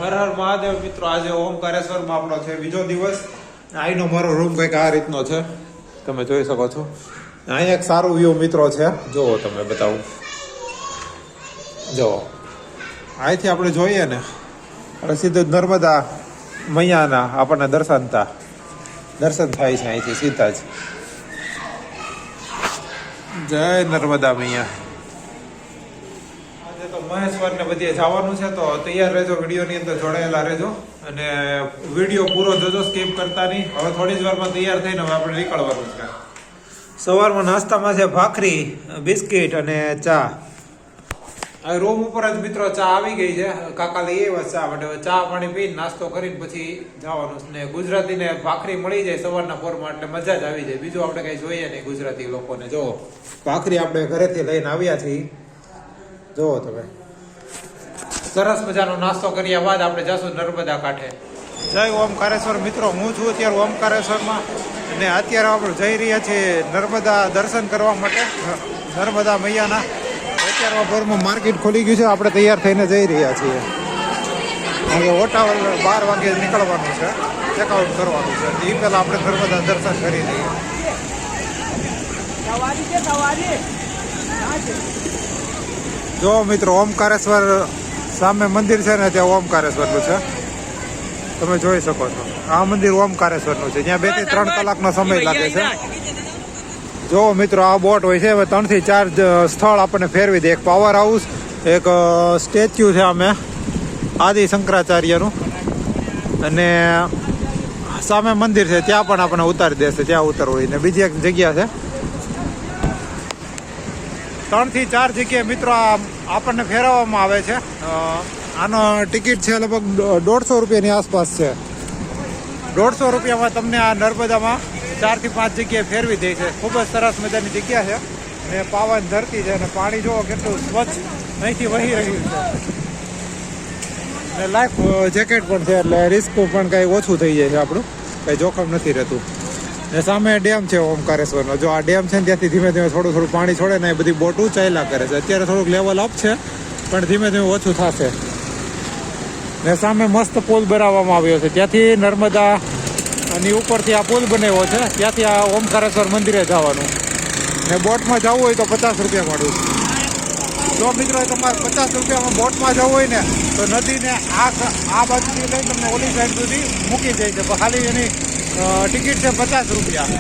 હર હર મહાદેવ મિત્રો, આજે ઓમકારેશ્વરમાં આપણો છે બીજો દિવસ. અહીંનો મારો રૂમ કંઈક આ રીતનો છે, તમે જોઈ શકો છો. અહીં એક સારું વ્યૂ મિત્રો છે, જુઓ તમે બતાવું. જુઓ, અહીંથી આપણે જોઈએ ને એટલે સીધું જ નર્મદા મૈયાના આપણને દર્શન થાય છે અહીંથી સીધા જ. જય નર્મદા મૈયા. આજે તો મહેશ્વર ને બધે જવાનું છે, તો તૈયાર રહેજો, વિડીયોની અંદર જોડાયેલા રહેજો અને વિડીયો પૂરો જોજો, સ્કીપ કરતા નહીં. હવે થોડી જ વારમાં તૈયાર થઈને હવે આપણે નીકળવાનું છે. સવારમાં નાસ્તામાં છે ભાખરી, બિસ્કિટ અને ચા. આ રૂમ ઉપર જ મિત્રો ચા આવી ગઈ છે, કાકા લઈ આવ્યા ચા માટે. ચા પાણી પીને નાસ્તો કરીને પછી જવાનું ને. ગુજરાતીને ભાખરી મળી જાય સવારના પોરમાં એટલે મજા જ આવી જાય. બીજું આપણે કઈ જોઈએ નહીં ગુજરાતી લોકોને. જો ભાખરી આપણે ઘરેથી લઈને આવ્યા છીએ, જુઓ તમે. સરસ મજાનો નાસ્તો કર્યા બાદ આપણે જશું નર્મદા કાંઠે. જય ઓમકારેશ્વર મિત્રો, હું છું અત્યારે ઓમકારેશ્વરમાં અને અત્યારે આપણે જઈ રહ્યા છીએ નર્મદા દર્શન કરવા માટે, નર્મદા મૈયાના. અત્યારે ભરમાં માર્કેટ ખોલી ગયું છે, આપણે તૈયાર થઈને જઈ રહ્યા છીએ. હવે ઓટાવલ 12 વાગે નીકળવાનું છે, ચેકઆઉટ કરવાનું છે. એ પહેલાં આપણે નર્મદા દર્શન કરી લઈએ. જો મિત્રો, ઓમકારેશ્વર સામે મંદિર છે ને, ત્યાં ઓમકારેશ્વરનું છે, તમે જોઈ શકો છો. આ મંદિર ઓમકારેશ્વરનું છે, જ્યાં 2 થી 3 કલાકનો સમય લાગે છે. જો મિત્રો, આ બોટ હોય છે, હવે 3 થી 4 સ્થળ આપણને ફેરવી દે. એક પાવર હાઉસ, એક સ્ટેચ્યુ છે અમે આદિ શંકરાચાર્યનું, અને સામે મંદિર છે, ત્યાં પણ આપણને ઉતારી દેશે, ત્યાં ઉતરવું હોય. ને બીજી એક જગ્યા છે, 3 થી 4 જગ્યાએ મિત્રો આપણને ફેરવવામાં આવે છે. આનો ટિકિટ છે લગભગ 150 રૂપિયાની આસપાસ છે. 150 રૂપિયામાં તમને આ નર્મદામાં 4 થી 5 જગ્યાએ ફેરવી દે છે. ખૂબ જ સરસ મજાની જગ્યા છે ને પાવન ધરતી છે, અને પાણી જુઓ કેટલું સ્વચ્છ અહીંથી વહી રહ્યું છે. ને લાઈફ જેકેટ પણ છે, એટલે રિસ્ક પણ કંઈ ઓછું થઈ જાય છે, આપણું કંઈ જોખમ નથી રહેતું. ને સામે ડેમ છે ઓમકારેશ્વરનો. જો આ ડેમ છે ને, ત્યાંથી ધીમે ધીમે થોડું પાણી છોડે ને, એ બધી બોટ ચાલ્યા કરે છે. અત્યારે થોડુંક લેવલ અપ છે, પણ ધીમે ધીમે ઓછું થશે. ને સામે મસ્ત પુલ બનાવવામાં આવ્યો છે, ત્યાંથી નર્મદા અને ઉપરથી આ પુલ બનાવ્યો છે, ત્યાંથી આ ઓમકારેશ્વર મંદિરે જવાનું. ને બોટમાં જવું હોય તો 50 રૂપિયા મળ્યું. જો મિત્રો તમારે 50 રૂપિયામાં બોટમાં જવું હોય ને, તો નદીને આ બાજુથી લઈને તમને ઓલી સાઈડ સુધી મૂકી જાય છે. ખાલી એની ટિકિટ છે 50 રૂપિયા.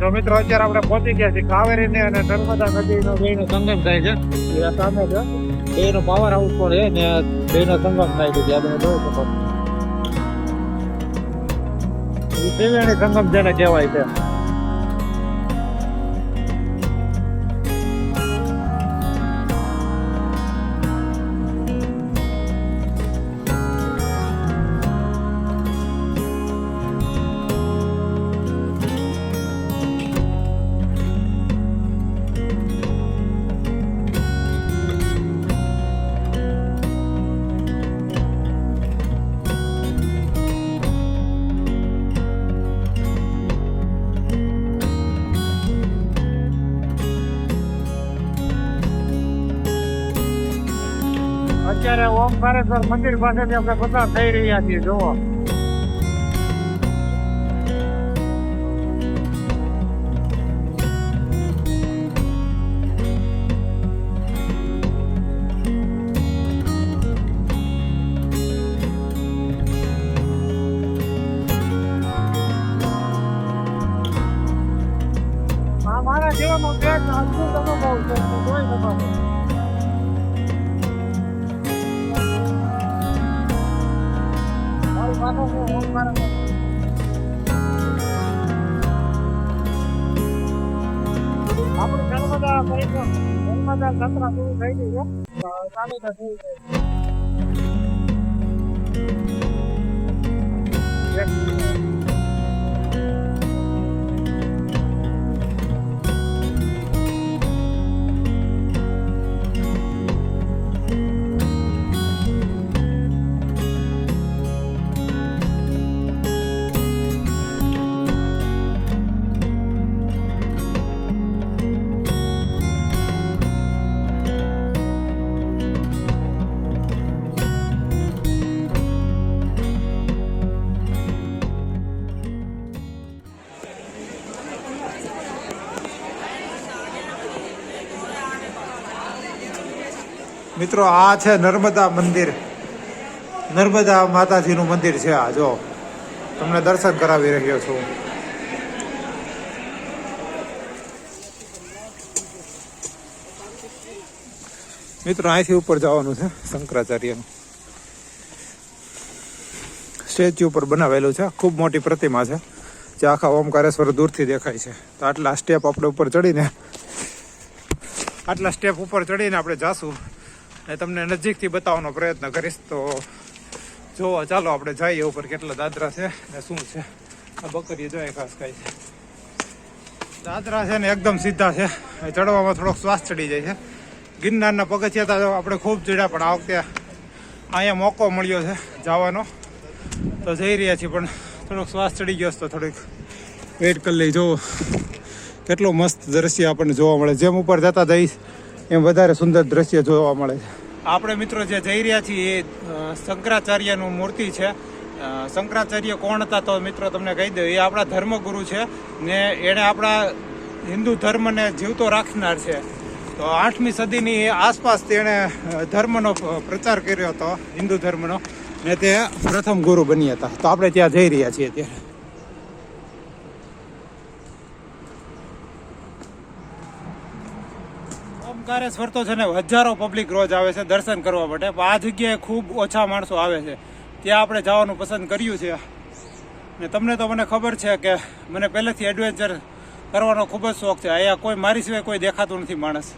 તો મિત્રો, અત્યારે આપણે પહોંચી ગયા છીએ કાવેરી ને અને નર્મદા નદીનો બેનો સંગમ થાય છે. એ સામે છે, બેનો પાવર હાઉસ પણ છે ને, બેનો સંગમ થાય છે. ત્યાં તમે જોઈ શકો. ત્રિવેણી સંગમ જેને કહેવાય છે. અત્યારે ઓમકારેશ્વર મંદિર પાસેથી આપણે પસાર થઈ રહ્યા છીએ. જોવો, મારા જીવનનો બેસ્ટ અદભુત અનુભવ છે, જોઈ શકો છો. આપણે નર્મદા પરિક્રમા નર્મદા યાત્રા શરૂ થઈ ગઈ છે. ચાલુ તો થઈ ગઈ. મિત્રો આ છે નર્મદા મંદિર, નર્મદા માતાજીનું મંદિર છે. આ જો તમને દર્શન કરાવી રહ્યો છું. મિત્રો અહીંથી ઉપર જવાનું છે. શંકરાચાર્યનું સ્ટેચ્યુ ઉપર બનાવેલું છે. ખૂબ મોટી પ્રતિમા છે જે આખા ઓમકારેશ્વર દૂરથી દેખાય છે. તો આટલા સ્ટેપ આપણે ઉપર ચડીને આપણે જાશું અને તમને નજીકથી બતાવવાનો પ્રયત્ન કરીશ. તો જોવો, ચાલો આપણે જઈએ ઉપર કેટલા દાદરા છે ને શું છે. આ બકરી જોઈએ ખાસ કાંઈ છે. દાદરા છે ને એકદમ સીધા છે, ચડવામાં થોડોક શ્વાસ ચડી જાય છે. ગિરનારના પગથિયા તો આપણે ખૂબ ચડ્યા, પણ આ વખતે અહીંયા મોકો મળ્યો છે જવાનો, તો જઈ રહ્યા છીએ. પણ થોડોક શ્વાસ ચડી ગયો તો થોડીક વેઇટ કરી લઈ. જોવો કેટલું મસ્ત દ્રશ્ય આપણને જોવા મળે. જેમ ઉપર જતા જઈશ એમ વધારે સુંદર દ્રશ્ય જોવા મળે છે. આપણે મિત્રો જે જઈ રહ્યા છીએ એ શંકરાચાર્યનું મૂર્તિ છે. શંકરાચાર્ય કોણ હતા તો મિત્રો તમને કહી દઉં, એ આપણા ધર્મગુરુ છે ને એણે આપણા હિન્દુ ધર્મને જીવતો રાખનાર છે. તો 8મી સદીની આસપાસ તેણે ધર્મનો પ્રચાર કર્યો હતો, હિન્દુ ધર્મનો, ને તે પ્રથમ ગુરુ બન્યા હતા. તો આપણે ત્યાં જઈ રહ્યા છીએ અત્યારે. ઓમકારેશ્વર તો છે ને હજારો પબ્લિક રોજ આવે છે દર્શન કરવા માટે, પણ આ જગ્યાએ ખૂબ ઓછા માણસો આવે છે. ત્યાં આપણે જવાનું પસંદ કર્યું છે. ને તમને તો મને ખબર છે કે મને પહેલેથી એડવેન્ચર કરવાનો ખૂબ જ શોખ છે. અહીંયા કોઈ મારી સિવાય કોઈ દેખાતું નથી માણસ.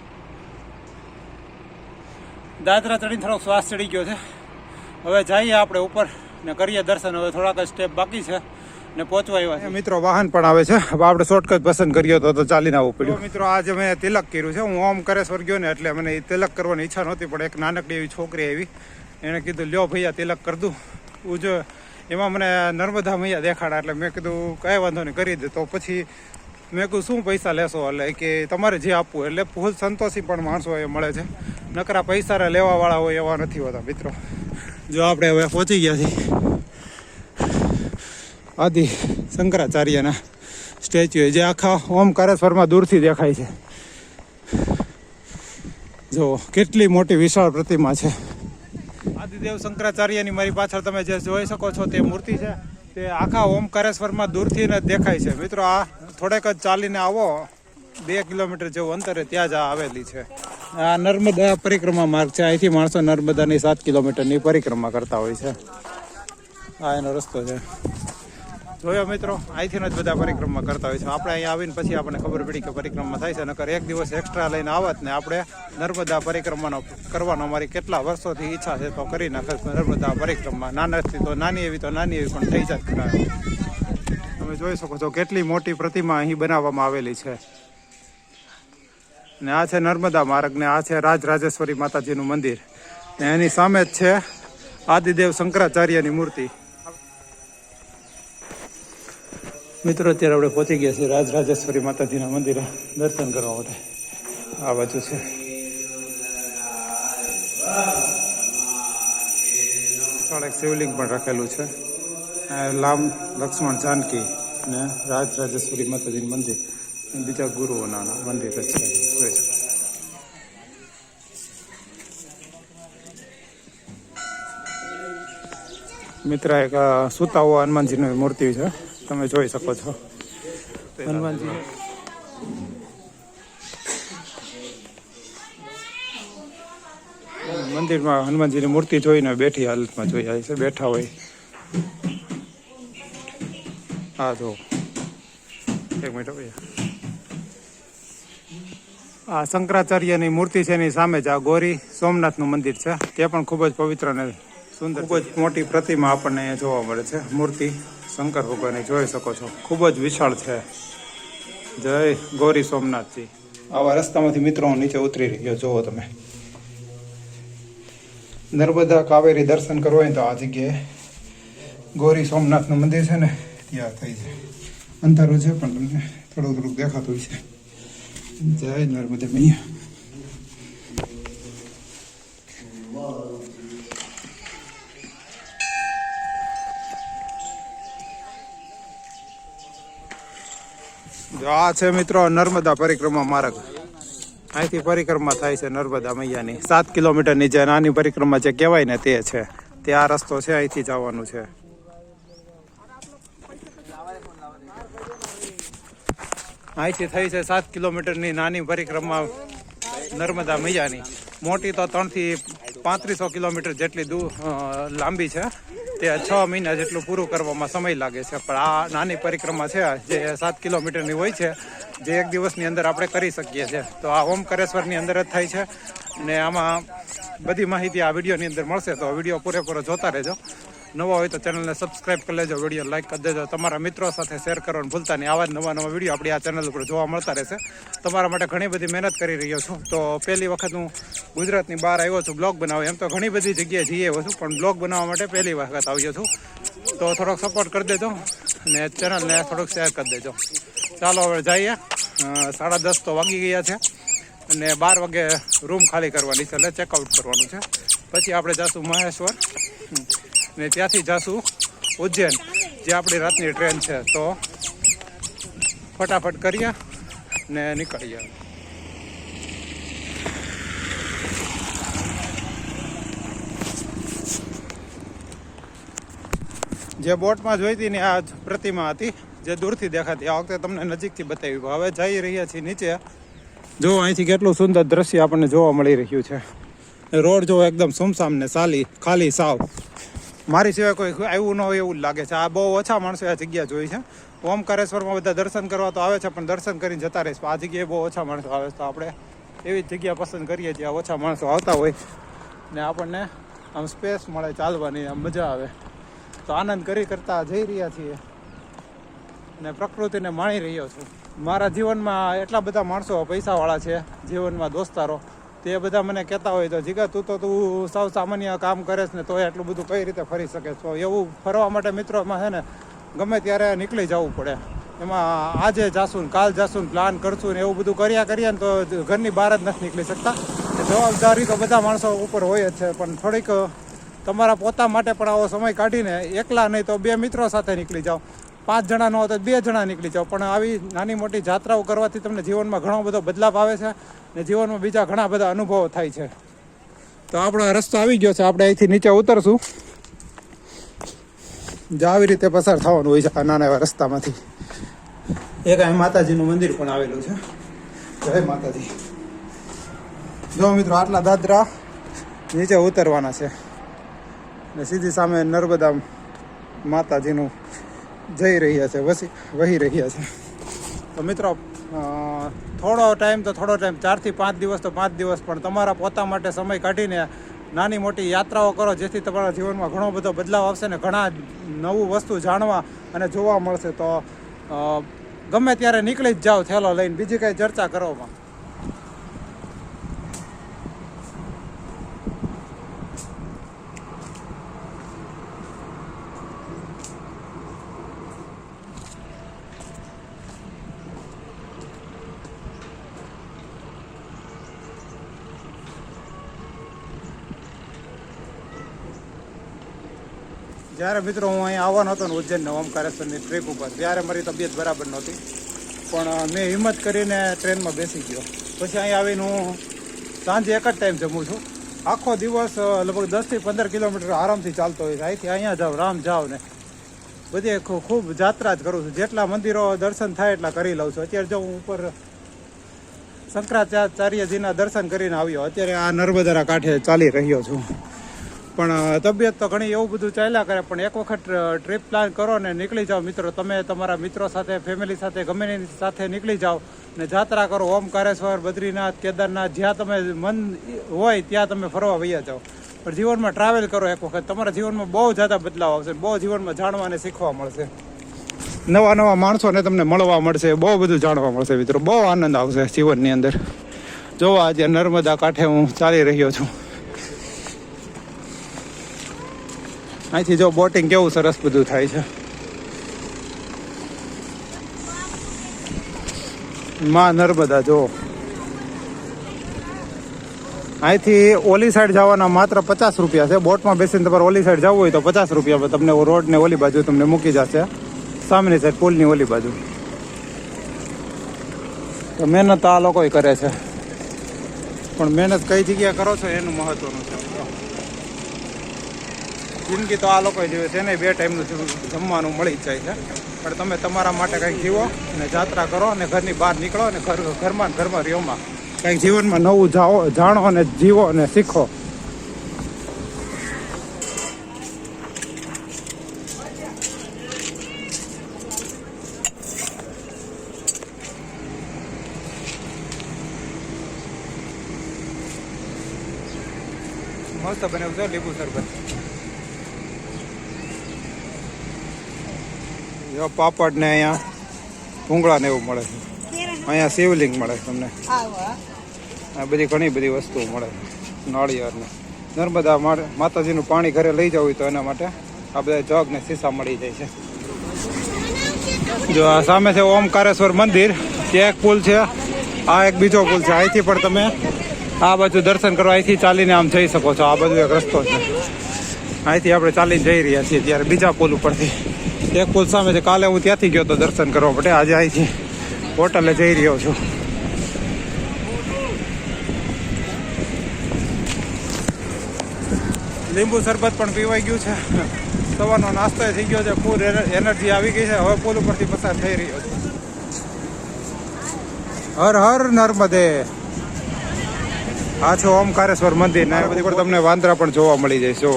દાદરા ચડીને થોડોક શ્વાસ ચડી ગયો છે. હવે જઈએ આપણે ઉપર ને કરીએ દર્શન. હવે થોડાક સ્ટેપ બાકી છે ને પહોંચવા આવ્યા. મિત્રો વાહન પણ આવે છે. હવે આપણે શોર્ટકટ પસંદ કર્યો તો ચાલીને આવવું પડ્યું. મિત્રો આજે મેં તિલક કર્યું છે. હું ઓમકારેશ્વર ગયો ને એટલે મને તિલક કરવાની ઈચ્છા નહોતી, પણ એક નાનકડી એવી છોકરી આવી, એણે કીધું લ્યો ભૈયા તિલક કરી દઉં. જો એમાં મને નર્મદા મૈયા દેખાડા એટલે મેં કીધું કાંઈ વાંધો નહીં, કરી દે. તો પછી મેં કીધું શું પૈસા લેશો? એટલે કે તમારે જે આપવું. એટલે ફૂલ સંતોષી પણ માણસો એ મળે છે, નકરા પૈસા લેવાવાળા હોય એવા નથી હોતા. મિત્રો જો આપણે હવે પહોંચી ગયા છીએ આદિ શંકરાચાર્યના સ્ટેચ્યુ, જે આખા ઓમકારેશ્વરમાં દૂરથી દેખાય છે. જો કેટલી મોટી વિશાળ પ્રતિમા છે. આદિદેવ શંકરાચાર્યની મારી પાછળ તમે જે જોઈ શકો છો તે મૂર્તિ છે, તે આખા ઓમકારેશ્વરમાં દૂરથી જ દેખાય છે. મિત્રો આ થોડેક જ ચાલીને આવો, 2 કિલોમીટર જેવું અંતરે ત્યાં જ આવેલી છે. આ નર્મદા પરિક્રમા માર્ગ છે. અહીંથી માણસો નર્મદાની 7 કિલોમીટરની પરિક્રમા કરતા હોય છે. આ એનો રસ્તો છે. જોયો મિત્રો, અહીંથી જ બધા પરિક્રમા કરતા હોય છે. આપણે અહીંયા આવીને પછી આપણને ખબર પડી કે પરિક્રમા થાય છે. નકર એક દિવસ એક્સ્ટ્રા લઈને આવત ને આપણે નર્મદા પરિક્રમાનો કરવાનો અમારી કેટલા વર્ષોથી ઈચ્છા છે, તો કરી નાખે નર્મદા પરિક્રમા. નાનાથી તો નાની એવી પણ થઈ જાય ખરા. તમે જોઈ શકો છો કેટલી મોટી પ્રતિમા અહીં બનાવવામાં આવેલી છે. ને આ છે નર્મદા માર્ગ, ને આ છે રાજરાજેશ્વરી માતાજીનું મંદિર, ને એની સામે જ છે આદિદેવ શંકરાચાર્યની મૂર્તિ. મિત્રો અત્યારે આપણે પહોંચી ગયા છીએ રાજરાજેશ્વરી માતાજીના મંદિરે દર્શન કરવા માટે. આ બાજુ છે. એક શિવલિંગ પણ રાખેલું છે. રામ લક્ષ્મણ જાનકી ને રાજરાજેશ્વરી માતાજીનું મંદિર, બીજા ગુરુઓના મંદિર છે. મિત્ર એક સુતા હોવા હનુમાનજીની મૂર્તિ છે, તમે જોઈ શકો છો. હનુમાનજી મંદિરમાં હનુમાનજીની મૂર્તિ જોઈને બેઠી હાલતમાં જોઈ આવી છે, બેઠા હોય. હા જો એક મિનિટ ભાઈ. આ શંકરાચાર્યની મૂર્તિ છે એની સામે જ આ ગોરી સોમનાથનું મંદિર છે. તે પણ ખૂબ જ પવિત્ર અને સુંદર, ખૂબ જ મોટી પ્રતિમા આપણને અહીંયા જોવા મળે છે. મૂર્તિ શંકર ભગવાનની જોઈ શકો છો, ખૂબ જ વિશાળ છે. જય ગોરી સોમનાથજી. આવા રસ્તામાંથી મિત્રો હું નીચે ઉતરી રહ્યો, જોવો તમે. નર્મદા કાવેરી દર્શન કરવા હોય તો આ જગ્યાએ ગોરી સોમનાથનું મંદિર છે ને ત્યાં થઈ જાય. અંધારું છે પણ તમને થોડુંક થોડુંક દેખાતું છે. જય નર્મદા મૈયા. જો આ છે મિત્રો નર્મદા પરિક્રમા માર્ગ. અહીંથી પરિક્રમા થાય છે નર્મદા મૈયાની. 7 કિલોમીટરની જે નાની પરિક્રમા જે કહેવાય ને તે છે. તે આ રસ્તો છે, અહીંથી જવાનું છે. અહીંથી થઈ છે 7 કિલોમીટરની નાની પરિક્રમા નર્મદા મૈયાની. મોટી તો 3 થી 3500 કિલોમીટર જેટલી લાંબી છે. તે 6 મહિના જેટલું પૂરું કરવામાં સમય લાગે છે. પણ આ નાની પરિક્રમા છે જે 7 કિલોમીટરની હોય છે, જે એક દિવસની અંદર આપણે કરી શકીએ છીએ. તો આ ઓમકારેશ્વરની અંદર જ થાય છે ને આમાં બધી માહિતી આ વિડીયોની અંદર મળશે. તો વિડીયો પૂરેપૂરો જોતા રહેજો. નવા હોય તો ચેનલને સબસ્ક્રાઇબ કરી લેજો, વિડીયો લાઇક કરી દેજો, તમારા મિત્રો સાથે શેર કરવાનું ભૂલતા નહીં. આવા જ નવા વિડીયો આપણી આ ચેનલ ઉપર જોવા મળતા રહેશે. તમારા માટે ઘણી બધી મહેનત કરી રહ્યો છું. તો પહેલી વખત હું ગુજરાતની બહાર આવ્યો છું બ્લોગ બનાવવા. એમ તો ઘણી બધી જગ્યાએ જઈ આવ્યો છું, પણ બ્લોગ બનાવવા માટે પહેલી વખત આવ્યો છું. તો થોડોક સપોર્ટ કરી દેજો અને ચેનલને થોડોક શેર કરી દેજો. ચાલો હવે જઈએ. 10:30 તો વાગી ગયા છે અને 12 વાગે રૂમ ખાલી કરવાની છે, એટલે ચેકઆઉટ કરવાનું છે. પછી આપણે જઈશું મહેશ્વર ને ત્યાંથી જઈશું ઉજ્જૈન, જે આપણી રાતની ટ્રેન છે. તો ફટાફટ કરીએ ને નીકળીએ. જે બોટમાં જોઈ હતી ને આ પ્રતિમા હતી જે દૂરથી દેખાતી, આ વખતે તમને નજીકથી બતાવી. હવે જઈ રહ્યા છીએ નીચે. જો અહીંથી કેટલું સુંદર દ્રશ્ય આપણને જોવા મળી રહ્યું છે. રોડ જો એકદમ સુમસામ ને ખાલી સાવ. મારી સિવાય કોઈ આવ્યું ન હોય એવું જ લાગે છે. આ બહુ ઓછા માણસો આ જગ્યા જોઈ છે. ઓમકારેશ્વરમાં બધા દર્શન કરવા તો આવે છે, પણ દર્શન કરીને જતા રહીશ. આ જગ્યાએ બહુ ઓછા માણસો આવે છે. તો આપણે એવી જ જગ્યા પસંદ કરીએ જ્યાં ઓછા માણસો આવતા હોય ને આપણને આમ સ્પેસ મળે ચાલવાની, આમ મજા આવે. તો આનંદ કરતા જઈ રહ્યા છીએ ને પ્રકૃતિને માણી રહ્યો છું. મારા જીવનમાં એટલા બધા માણસો પૈસાવાળા છે જીવનમાં, દોસ્તારો, તે બધા મને કહેતા હોય તો જીગા તું સૌ સામાન્ય કામ કરે છે ને તો એટલું બધું કઈ રીતે ફરી શકે. તો એવું ફરવા માટે મિત્રોમાં છે ને ગમે ત્યારે નીકળી જવું પડે. એમાં આજે જાશું ને કાલ જાશું ને પ્લાન કરશું ને એવું બધું કરીએ ને તો ઘરની બહાર જ નથી નીકળી શકતા. જવાબદારી તો બધા માણસો ઉપર હોય જ છે, પણ થોડીક તમારા પોતા માટે પણ આવો સમય કાઢીને એકલા નહીં તો 2 મિત્રો સાથે નીકળી જાઓ. 5 જણા ન હોય તો 2 જણા નીકળી જાઓ. પણ આવી નાની મોટી જાત્રાઓ કરવાથી તમને જીવનમાં ઘણો બધો બદલાવ આવે છે ને જીવનમાં બીજા ઘણા બધા અનુભવો થાય છે. તો આપણો રસ્તો આવી ગયો છે. આપણે અહીંથી નીચે ઉતરશું. જો આવી રીતે પસાર થવાનું હોય છે આ નાના એવા રસ્તામાંથી. એક અહીં માતાજીનું મંદિર પણ આવેલું છે. જય માતાજી. જો મિત્રો આટલા દાદરા નીચે ઉતરવાના છે ને સીધી સામે નર્મદા માતાજીનું જઈ રહ્યા છે, વહી રહ્યા છે. તો મિત્રો થોડો ટાઈમ 4 થી 5 દિવસ તો 5 દિવસ, પણ તમારા પોતા માટે સમય કાઢીને નાની મોટી યાત્રાઓ કરો, જેથી તમારા જીવનમાં ઘણો બધો બદલાવ આવશે ને ઘણા નવું વસ્તુ જાણવા અને જોવા મળશે. તો ગમે ત્યારે નીકળી જ જાઓ થેલો લઈને, બીજી કંઈ ચર્ચા કરવામાં. જ્યારે મિત્રો હું અહીંયા આવવાનો હતો ને ઉજ્જૈન ઓમકારેશ્વરની ટ્રીપ ઉપર, ત્યારે મારી તબિયત બરાબર નહોતી, પણ મેં હિંમત કરીને ટ્રેનમાં બેસી ગયો. પછી અહીંયા આવીને હું સાંજે એક જ ટાઈમ જમું છું. આખો દિવસ લગભગ 10 થી 15 કિલોમીટર આરામથી ચાલતો હોય છે. અહીંથી અહીંયા જાઓ, રામ જાઓ ને બધી ખૂબ જાત્રા જ કરું છું. જેટલા મંદિરો દર્શન થાય એટલા કરી લઉં છું. અત્યારે જો હું ઉપર શંકરાચાર્યજીના દર્શન કરીને આવ્યો. અત્યારે આ નર્મદાના કાંઠે ચાલી રહ્યો છું. પણ તબિયત તો ઘણી એવું બધું ચાલ્યા કરે, પણ એક વખત ટ્રીપ પ્લાન કરો ને નીકળી જાઓ મિત્રો. તમે તમારા મિત્રો સાથે, ફેમિલી સાથે, ગમે એની સાથે નીકળી જાઓ ને જાત્રા કરો. ઓમકારેશ્વર, બદ્રીનાથ, કેદારનાથ, જ્યાં તમે મન હોય ત્યાં તમે ફરવા વૈયા જાઓ. પણ જીવનમાં ટ્રાવેલ કરો એક વખત, તમારા જીવનમાં બહુ જ્યાદા બદલાવ આવશે, બહુ જીવનમાં જાણવા અને શીખવા મળશે, નવા નવા માણસોને તમને મળવા મળશે, બહુ બધું જાણવા મળશે મિત્રો. બહુ આનંદ આવશે જીવનની અંદર. જોવો આજે નર્મદા કાંઠે હું ચાલી રહ્યો છું. અહીંથી જો બોટિંગ કેવું સરસ બધું થાય છે. માં નર્મદા જો અહીંથી ઓલી સાઈડ જવાના માત્ર 50 રૂપિયા છે. બોટમાં બેસીને તમારે ઓલી સાઈડ જવું હોય તો 50 રૂપિયા તમને રોડ ને ઓલી બાજુ તમને મૂકી જશે, સામેની સાઈડ પુલની ઓલી બાજુ. તો મહેનત આ લોકો કરે છે, પણ મહેનત કઈ જગ્યાએ કરો છો એનું મહત્વનું છે. જિંદગી તો આ લોકો જીવે છે, એને 2 ટાઈમનું જમવાનું મળી જ જાય છે. પણ તમે તમારા માટે કંઈક જીવો અને જાત્રા કરો અને ઘરની બહાર નીકળો અને ઘરમાં રહ્યોમાં કંઈક જીવનમાં નવું જાણો અને જીવો અને શીખો. મસ્ત બનાવ્યું છે લીંબુ શરબત. પાપડ ને અહીંયા ભૂંગળા ને એવું મળે છે. અહીંયા શિવલિંગ મળે છે તમને. આ બધી ઘણી બધી વસ્તુઓ મળે છે. નાળિયેર ને નર્મદા માતાજીનું પાણી ઘરે લઈ જવું હોય તો એના માટે આ બધા જગ ને સીસા મળી જાય છે. જો આ સામે છે ઓમકારેશ્વર મંદિર, ત્યાં એક પુલ છે, આ એક બીજો પુલ છે. અહીંથી પણ તમે આ બાજુ દર્શન કરવા અહીંથી ચાલીને આમ જઈ શકો છો. આ બાજુ એક રસ્તો છે, અહીંથી આપણે ચાલીને જઈ રહ્યા છીએ ત્યારે બીજા પુલ ઉપરથી. એક પુલ સામે છે. કાલે હું ત્યાંથી ગયો તો દર્શન કરવા માટે, આજે અહીંથી હોટલે જઈ રહ્યો છું. લીંબુ શરબત પણ પીવાઈ ગયું છે, સવારનો નાસ્તો થઈ ગયો છે, ફૂલ એનર્જી આવી ગઈ છે. હવે પુલ ઉપરથી પસાર થઈ રહ્યો છે. હર હર નર્મદે. આ છે ઓમકારેશ્વર મંદિર ને બધી પર તમને વાંદરા પણ જોવા મળી જાય. જો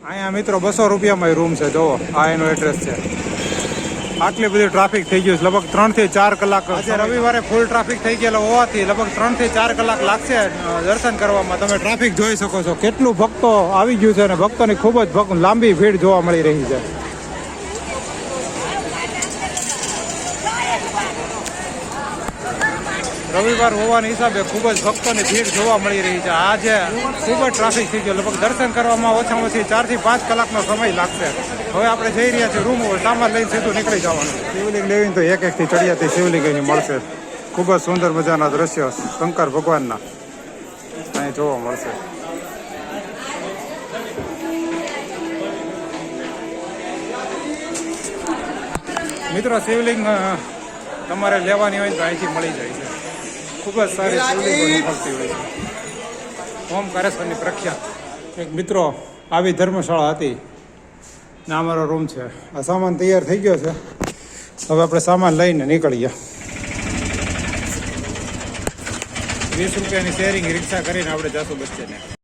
અહીંયા મિત્રો 200 રૂપિયામાં રૂમ છે. જોવો આ એનો એડ્રેસ છે. આટલી બધી ટ્રાફિક થઈ ગયું છે, લગભગ 3 થી 4 કલાક. આજે રવિવારે ફૂલ ટ્રાફિક થઈ ગયેલો હોવાથી લગભગ 3 થી 4 કલાક લાગશે દર્શન કરવામાં. તમે ટ્રાફિક જોઈ શકો છો, કેટલું ભક્તો આવી ગયું છે અને ભક્તોની ખૂબ જ લાંબી ભીડ જોવા મળી રહી છે. રવિવાર હોવાના હિસાબે ખૂબ જ ભક્તોની ભીડ જોવા મળી રહી છે. આજે ખૂબ જ ટ્રાફિક થઈ ગયો, લગભગ દર્શન કરવામાં ઓછામાં ઓછી 4 થી 5 કલાકનો સમય લાગશે. હવે આપણે જઈ રહ્યા છીએ રૂમ, સામાન લઈને સીધું નીકળી જવાનું. શિવલિંગ લેવીને તો એક એકથી ચડિયાતી શિવલિંગ અહીં મળશે. ખૂબ જ સુંદર મજાના દ્રશ્યો શંકર ભગવાનના અહીં જોવા મળશે. મિત્રો શિવલિંગ તમારે લેવાની હોય તો અહીંથી મળી જાય છે. ખૂબ જ સારી શિવલિંગોની ભક્તિ હોય છે. ઓમકારેશ્વરની પ્રખ્યાત એક મિત્રો આવી ધર્મશાળા હતી ને અમારો રૂમ છે. આ સામાન તૈયાર થઈ ગયો છે, હવે આપણે સામાન લઈને નીકળીએ. 20 રૂપિયાની શેરિંગ રિક્ષા કરીને આપણે જશું બસ સ્ટેન્ડે.